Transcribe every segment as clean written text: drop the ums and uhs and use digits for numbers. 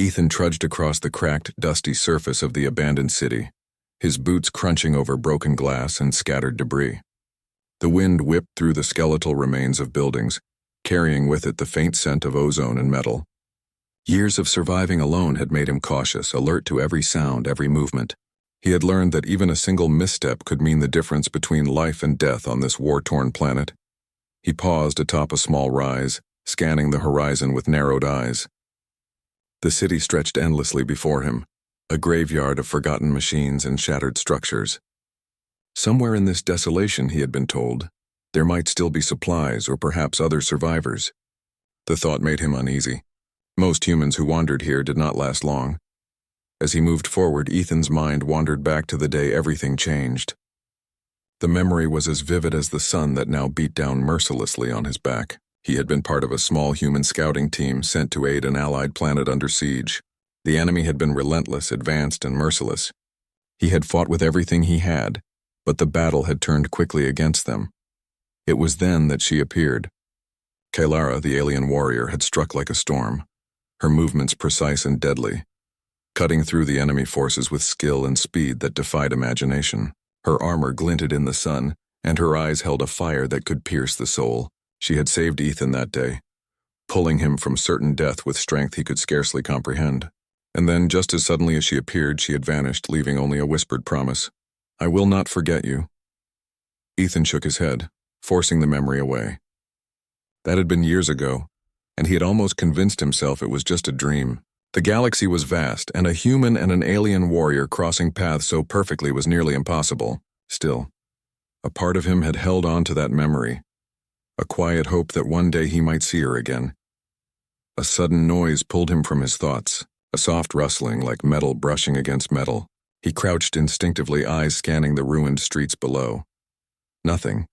Ethan trudged across the cracked, dusty surface of the abandoned city, his boots crunching over broken glass and scattered debris. The wind whipped through the skeletal remains of buildings, carrying with it the faint scent of ozone and metal. Years of surviving alone had made him cautious, alert to every sound, every movement. He had learned that even a single misstep could mean the difference between life and death on this war-torn planet. He paused atop a small rise, scanning the horizon with narrowed eyes. The city stretched endlessly before him, a graveyard of forgotten machines and shattered structures. Somewhere in this desolation, he had been told, there might still be supplies or perhaps other survivors. The thought made him uneasy. Most humans who wandered here did not last long. As he moved forward, Ethan's mind wandered back to the day everything changed. The memory was as vivid as the sun that now beat down mercilessly on his back. He had been part of a small human scouting team sent to aid an allied planet under siege. The enemy had been relentless, advanced, and merciless. He had fought with everything he had, but the battle had turned quickly against them. It was then that she appeared. Kailara, the alien warrior, had struck like a storm, her movements precise and deadly, cutting through the enemy forces with skill and speed that defied imagination. Her armor glinted in the sun, and her eyes held a fire that could pierce the soul. She had saved Ethan that day, pulling him from certain death with strength he could scarcely comprehend. And then, just as suddenly as she appeared, she had vanished, leaving only a whispered promise. "I will not forget you." Ethan shook his head, forcing the memory away. That had been years ago, and he had almost convinced himself it was just a dream. The galaxy was vast, and a human and an alien warrior crossing paths so perfectly was nearly impossible. Still, a part of him had held on to that memory, a quiet hope that one day he might see her again. A sudden noise pulled him from his thoughts, a soft rustling like metal brushing against metal. He crouched instinctively, eyes scanning the ruined streets below. Nothing,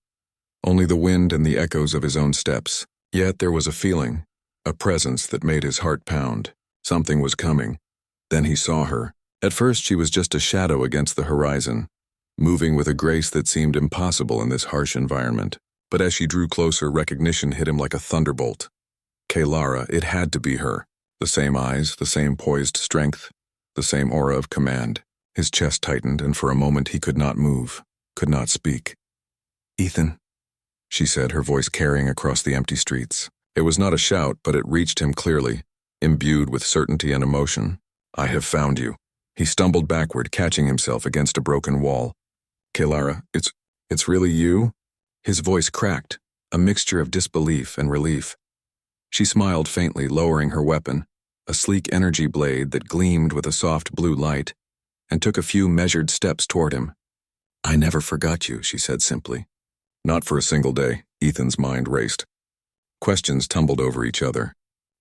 only the wind and the echoes of his own steps. Yet there was a feeling, a presence that made his heart pound. Something was coming. Then he saw her. At first she was just a shadow against the horizon, moving with a grace that seemed impossible in this harsh environment. But as she drew closer, recognition hit him like a thunderbolt. Kailara, it had to be her. The same eyes, the same poised strength, the same aura of command. His chest tightened, and for a moment he could not move, could not speak. "Ethan," she said, her voice carrying across the empty streets. It was not a shout, but it reached him clearly, imbued with certainty and emotion. "I have found you." He stumbled backward, catching himself against a broken wall. "Kailara, it's really you?" His voice cracked, a mixture of disbelief and relief. She smiled faintly, lowering her weapon, a sleek energy blade that gleamed with a soft blue light, and took a few measured steps toward him. "I never forgot you," she said simply. Not for a single day. Ethan's mind raced. Questions tumbled over each other.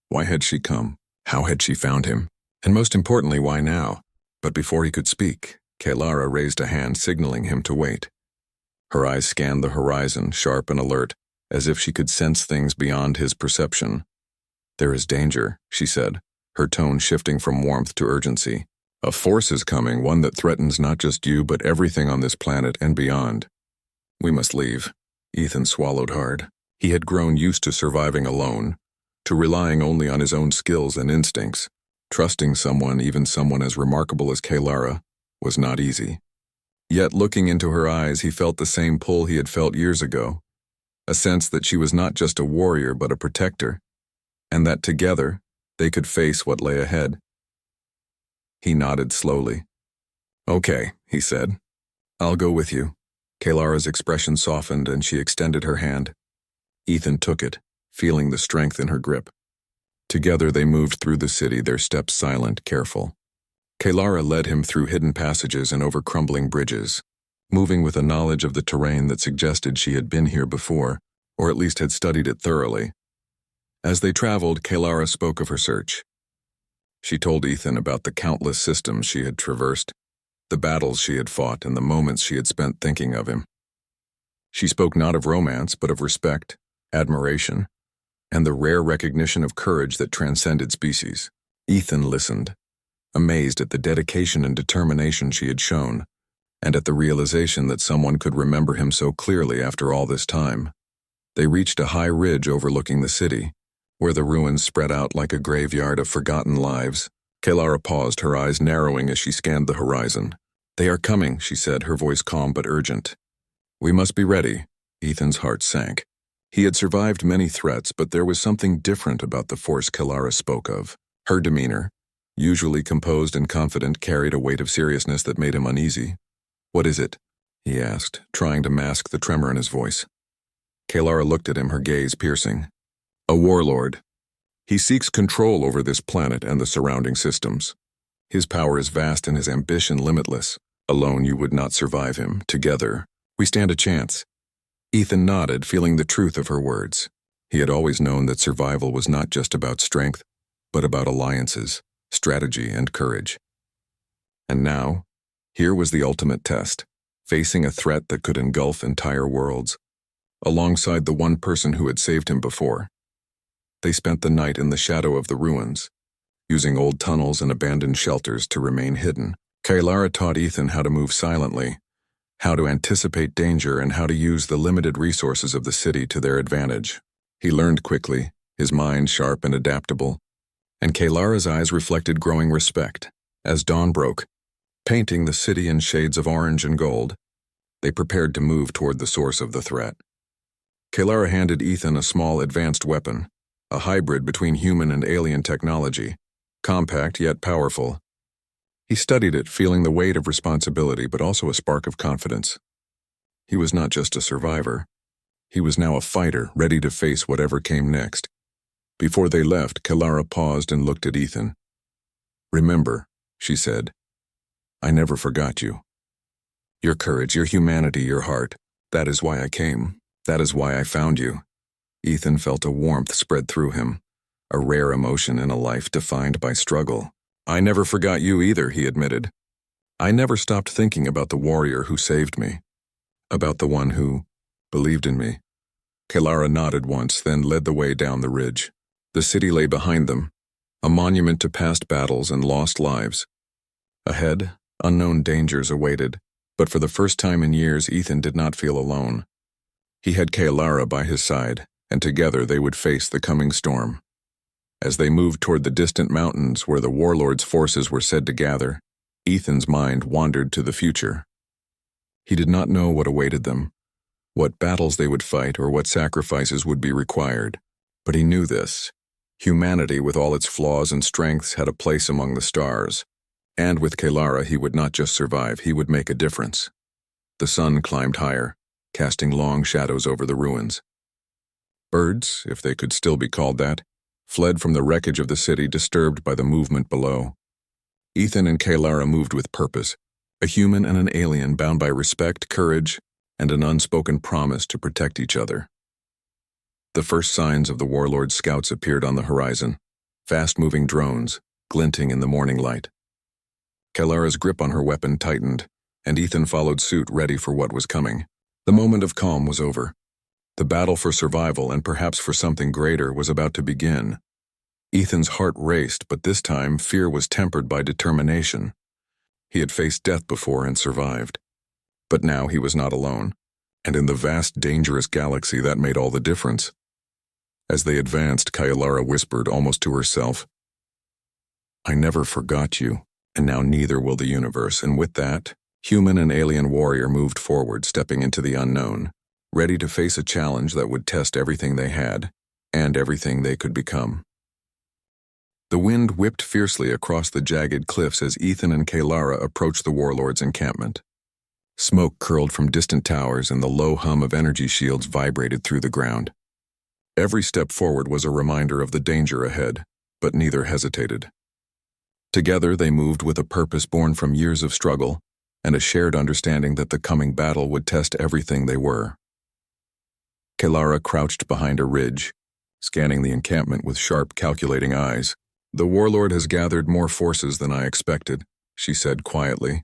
Why had she come? How had she found him? And most importantly, why now? But before he could speak, Kailara raised a hand signaling him to wait. Her eyes scanned the horizon, sharp and alert, as if she could sense things beyond his perception. "There is danger," she said, her tone shifting from warmth to urgency. "A force is coming, one that threatens not just you but everything on this planet and beyond. We must leave." Ethan swallowed hard. He had grown used to surviving alone, to relying only on his own skills and instincts. Trusting someone, even someone as remarkable as Kailara, was not easy. Yet looking into her eyes, he felt the same pull he had felt years ago, a sense that she was not just a warrior but a protector, and that together they could face what lay ahead. He nodded slowly. "Okay," he said. "I'll go with you." Kailara's expression softened and she extended her hand. Ethan took it, feeling the strength in her grip. Together they moved through the city, their steps silent, careful. Kailara led him through hidden passages and over crumbling bridges, moving with a knowledge of the terrain that suggested she had been here before, or at least had studied it thoroughly. As they traveled, Kailara spoke of her search. She told Ethan about the countless systems she had traversed, the battles she had fought, and the moments she had spent thinking of him. She spoke not of romance, but of respect, admiration, and the rare recognition of courage that transcended species. Ethan listened, amazed at the dedication and determination she had shown, and at the realization that someone could remember him so clearly after all this time. They reached a high ridge overlooking the city, where the ruins spread out like a graveyard of forgotten lives. Kaylara paused, her eyes narrowing as she scanned the horizon. "They are coming," she said, her voice calm but urgent. "We must be ready." Ethan's heart sank. He had survived many threats, but there was something different about the force Kaylara spoke of. Her demeanor, usually composed and confident, carried a weight of seriousness that made him uneasy. "What is it?" he asked, trying to mask the tremor in his voice. Kaylara looked at him, her gaze piercing. "A warlord. He seeks control over this planet and the surrounding systems. His power is vast and his ambition limitless. Alone you would not survive him. Together, we stand a chance." Ethan nodded, feeling the truth of her words. He had always known that survival was not just about strength, but about alliances, strategy, and courage. And now, here was the ultimate test, facing a threat that could engulf entire worlds, alongside the one person who had saved him before. They spent the night in the shadow of the ruins, using old tunnels and abandoned shelters to remain hidden. Kaylara taught Ethan how to move silently, how to anticipate danger, and how to use the limited resources of the city to their advantage. He learned quickly, his mind sharp and adaptable, and Kaylara's eyes reflected growing respect. As dawn broke, painting the city in shades of orange and gold, they prepared to move toward the source of the threat. Kaylara handed Ethan a small advanced weapon, a hybrid between human and alien technology, compact yet powerful. He studied it, feeling the weight of responsibility but also a spark of confidence. He was not just a survivor. He was now a fighter, ready to face whatever came next. Before they left, Kaylara paused and looked at Ethan. "Remember," she said, "I never forgot you. Your courage, your humanity, your heart. That is why I came. That is why I found you." Ethan felt a warmth spread through him, a rare emotion in a life defined by struggle. "I never forgot you either," he admitted. "I never stopped thinking about the warrior who saved me, about the one who believed in me." Kaylara nodded once, then led the way down the ridge. The city lay behind them, a monument to past battles and lost lives. Ahead, unknown dangers awaited, but for the first time in years, Ethan did not feel alone. He had Kaylara by his side, and together they would face the coming storm. As they moved toward the distant mountains where the warlord's forces were said to gather, Ethan's mind wandered to the future. He did not know what awaited them, what battles they would fight, or what sacrifices would be required. But he knew this. Humanity, with all its flaws and strengths, had a place among the stars. And with Kaylara, he would not just survive, he would make a difference. The sun climbed higher, casting long shadows over the ruins. Birds, if they could still be called that, fled from the wreckage of the city, disturbed by the movement below. Ethan and Kaylara moved with purpose, a human and an alien bound by respect, courage, and an unspoken promise to protect each other. The first signs of the warlord's scouts appeared on the horizon, fast-moving drones, glinting in the morning light. Kaylara's grip on her weapon tightened, and Ethan followed suit, ready for what was coming. The moment of calm was over. The battle for survival, and perhaps for something greater, was about to begin. Ethan's heart raced, but this time fear was tempered by determination. He had faced death before and survived. But now he was not alone, and in the vast, dangerous galaxy that made all the difference. As they advanced, Kaylara whispered almost to herself, "I never forgot you, and now neither will the universe." And with that, human and alien warrior moved forward, stepping into the unknown, ready to face a challenge that would test everything they had, and everything they could become. The wind whipped fiercely across the jagged cliffs as Ethan and Kaylara approached the warlord's encampment. Smoke curled from distant towers, and the low hum of energy shields vibrated through the ground. Every step forward was a reminder of the danger ahead, but neither hesitated. Together they moved with a purpose born from years of struggle, and a shared understanding that the coming battle would test everything they were. Kaylara crouched behind a ridge, scanning the encampment with sharp, calculating eyes. "The warlord has gathered more forces than I expected," she said quietly.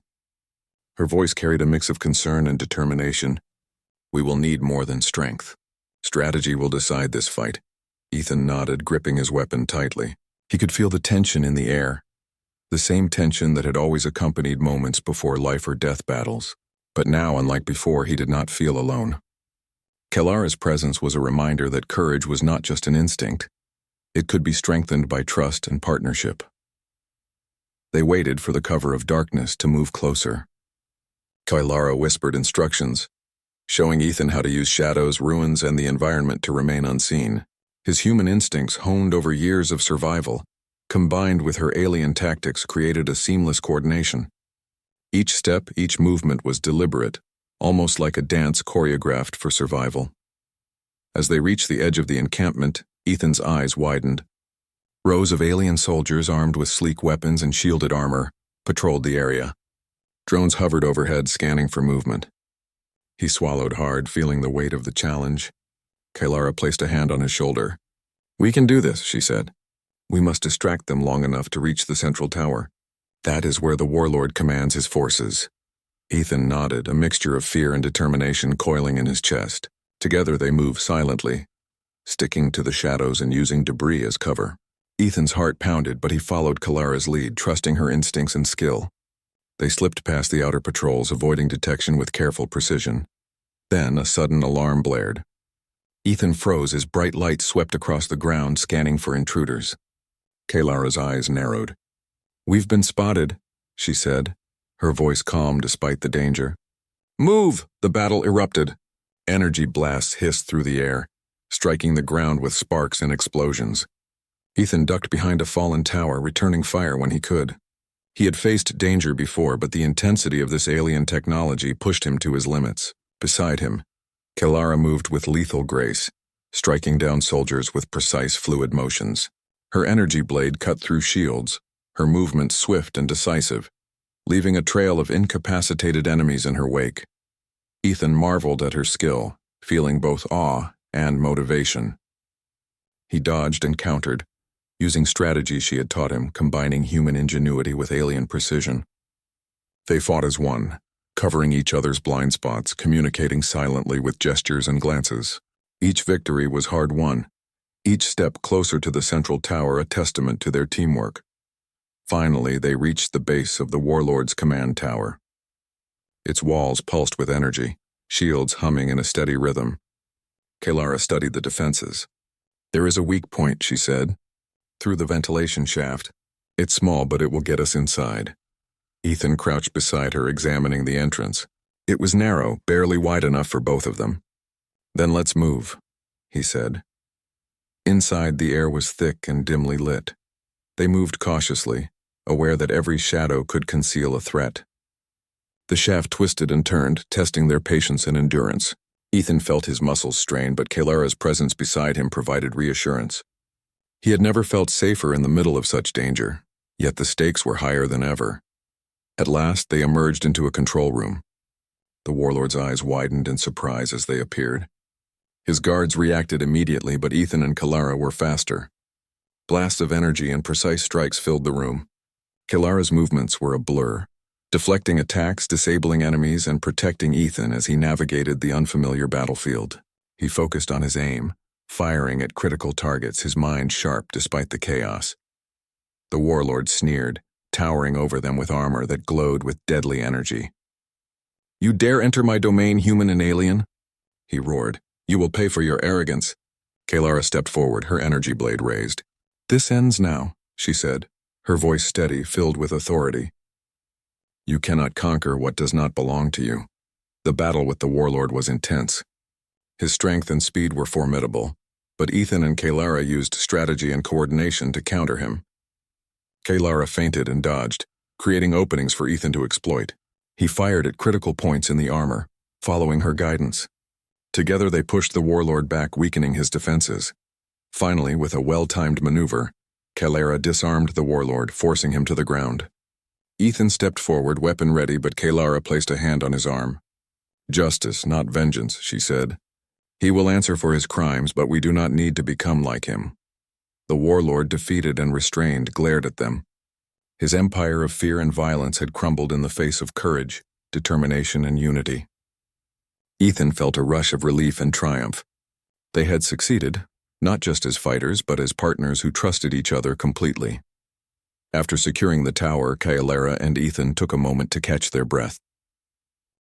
Her voice carried a mix of concern and determination. "We will need more than strength. Strategy will decide this fight." Ethan nodded, gripping his weapon tightly. He could feel the tension in the air, the same tension that had always accompanied moments before life or death battles. But now, unlike before, he did not feel alone. Kaylara's presence was a reminder that courage was not just an instinct. It could be strengthened by trust and partnership. They waited for the cover of darkness to move closer. Kylara whispered instructions, showing Ethan how to use shadows, ruins, and the environment to remain unseen. His human instincts, honed over years of survival, combined with her alien tactics, created a seamless coordination. Each step, each movement was deliberate, almost like a dance choreographed for survival. As they reached the edge of the encampment, Ethan's eyes widened. Rows of alien soldiers armed with sleek weapons and shielded armor patrolled the area. Drones hovered overhead, scanning for movement. He swallowed hard, feeling the weight of the challenge. Kylara placed a hand on his shoulder. "We can do this," she said. "We must distract them long enough to reach the central tower. That is where the warlord commands his forces." Ethan nodded, a mixture of fear and determination coiling in his chest. Together they moved silently, sticking to the shadows and using debris as cover. Ethan's heart pounded, but he followed Kylara's lead, trusting her instincts and skill. They slipped past the outer patrols, avoiding detection with careful precision. Then a sudden alarm blared. Ethan froze as bright light swept across the ground, scanning for intruders. Kylara's eyes narrowed. "We've been spotted," she said, her voice calm despite the danger. "Move!" The battle erupted. Energy blasts hissed through the air, striking the ground with sparks and explosions. Ethan ducked behind a fallen tower, returning fire when he could. He had faced danger before, but the intensity of this alien technology pushed him to his limits. Beside him, Kylara moved with lethal grace, striking down soldiers with precise fluid motions. Her energy blade cut through shields, her movement swift and decisive, leaving a trail of incapacitated enemies in her wake. Ethan marveled at her skill, feeling both awe and motivation. He dodged and countered, using strategies she had taught him, combining human ingenuity with alien precision. They fought as one, covering each other's blind spots, communicating silently with gestures and glances. Each victory was hard-won, each step closer to the central tower a testament to their teamwork. Finally, they reached the base of the warlord's command tower. Its walls pulsed with energy, shields humming in a steady rhythm. Kylara studied the defenses. "There is a weak point," she said. "Through the ventilation shaft. It's small, but it will get us inside." Ethan crouched beside her, examining the entrance. It was narrow, barely wide enough for both of them. "Then let's move," he said. Inside, the air was thick and dimly lit. They moved cautiously, aware that every shadow could conceal a threat. The shaft twisted and turned, testing their patience and endurance. Ethan felt his muscles strain, but Kylara's presence beside him provided reassurance. He had never felt safer in the middle of such danger, yet the stakes were higher than ever. At last, they emerged into a control room. The warlord's eyes widened in surprise as they appeared. His guards reacted immediately, but Ethan and Kylara were faster. Blasts of energy and precise strikes filled the room. Kylara's movements were a blur, deflecting attacks, disabling enemies, and protecting Ethan as he navigated the unfamiliar battlefield. He focused on his aim, firing at critical targets, his mind sharp despite the chaos. The warlord sneered, towering over them with armor that glowed with deadly energy. "You dare enter my domain, human and alien?" he roared. "You will pay for your arrogance." Kylara stepped forward, her energy blade raised. "This ends now," she said, her voice steady, filled with authority. "You cannot conquer what does not belong to you." The battle with the warlord was intense. His strength and speed were formidable, but Ethan and Kylara used strategy and coordination to counter him. Kylara feinted and dodged, creating openings for Ethan to exploit. He fired at critical points in the armor, following her guidance. Together they pushed the warlord back, weakening his defenses. Finally, with a well-timed maneuver, Kylara disarmed the warlord, forcing him to the ground. Ethan stepped forward, weapon ready, but Kylara placed a hand on his arm. "Justice, not vengeance," she said. "He will answer for his crimes, but we do not need to become like him." The warlord, defeated and restrained, glared at them. His empire of fear and violence had crumbled in the face of courage, determination, and unity. Ethan felt a rush of relief and triumph. They had succeeded, not just as fighters, but as partners who trusted each other completely. After securing the tower, Kylara and Ethan took a moment to catch their breath.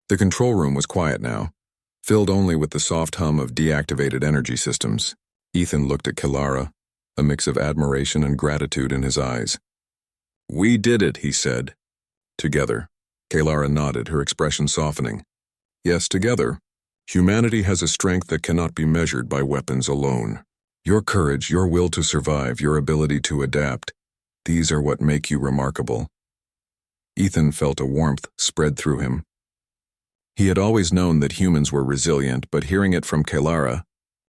The control room was quiet now, filled only with the soft hum of deactivated energy systems. Ethan looked at Kylara, a mix of admiration and gratitude in his eyes. We did it, he said. Together. Kalara nodded, her expression softening. Yes, together. Humanity has a strength that cannot be measured by weapons alone. Your courage, your will to survive, your ability to adapt, these are what make you remarkable. Ethan felt a warmth spread through him. He had always known that humans were resilient, but hearing it from Kalara,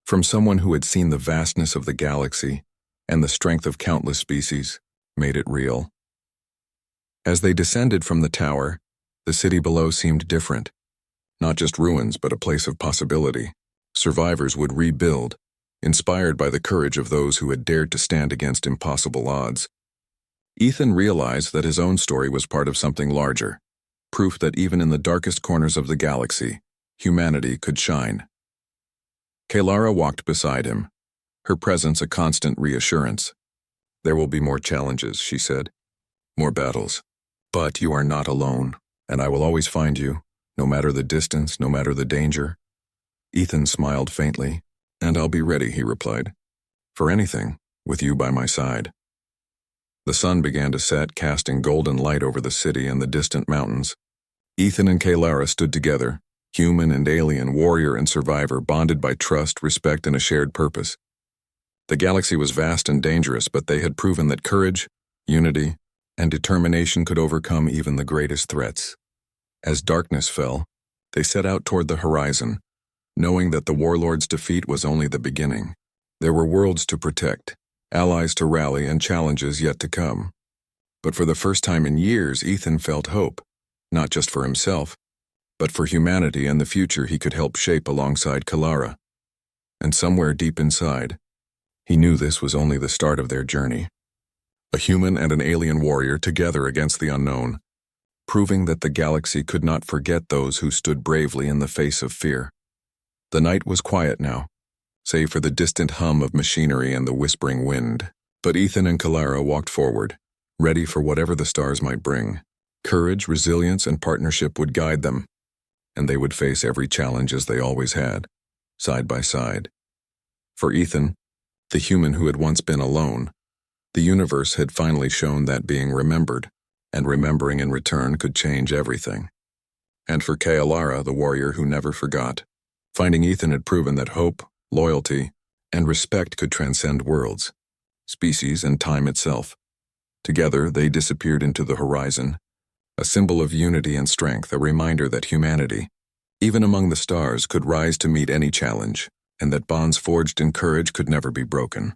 from someone who had seen the vastness of the galaxy and the strength of countless species, made it real. As they descended from the tower, the city below seemed different. Not just ruins, but a place of possibility. Survivors would rebuild, inspired by the courage of those who had dared to stand against impossible odds. Ethan realized that his own story was part of something larger, proof that even in the darkest corners of the galaxy, humanity could shine. Kalara walked beside him, her presence a constant reassurance. There will be more challenges, she said. More battles. But you are not alone, and I will always find you, no matter the distance, no matter the danger. Ethan smiled faintly. And I'll be ready, he replied. For anything, with you by my side. The sun began to set, casting golden light over the city and the distant mountains. Ethan and Kalara stood together, human and alien, warrior and survivor, bonded by trust, respect, and a shared purpose. The galaxy was vast and dangerous, but they had proven that courage, unity, and determination could overcome even the greatest threats. As darkness fell, they set out toward the horizon, knowing that the warlord's defeat was only the beginning. There were worlds to protect, allies to rally, and challenges yet to come. But for the first time in years, Ethan felt hope, not just for himself, but for humanity and the future he could help shape alongside Kalara. And somewhere deep inside, he knew this was only the start of their journey. A human and an alien warrior together against the unknown, proving that the galaxy could not forget those who stood bravely in the face of fear. The night was quiet now, save for the distant hum of machinery and the whispering wind. But Ethan and Kalara walked forward, ready for whatever the stars might bring. Courage, resilience, and partnership would guide them, and they would face every challenge as they always had, side by side. For Ethan, the human who had once been alone, the universe had finally shown that being remembered, and remembering in return could change everything. And for Kalara, the warrior who never forgot, finding Ethan had proven that hope, loyalty, and respect could transcend worlds, species, and time itself. Together, they disappeared into the horizon, a symbol of unity and strength, a reminder that humanity, even among the stars, could rise to meet any challenge, and that bonds forged in courage could never be broken.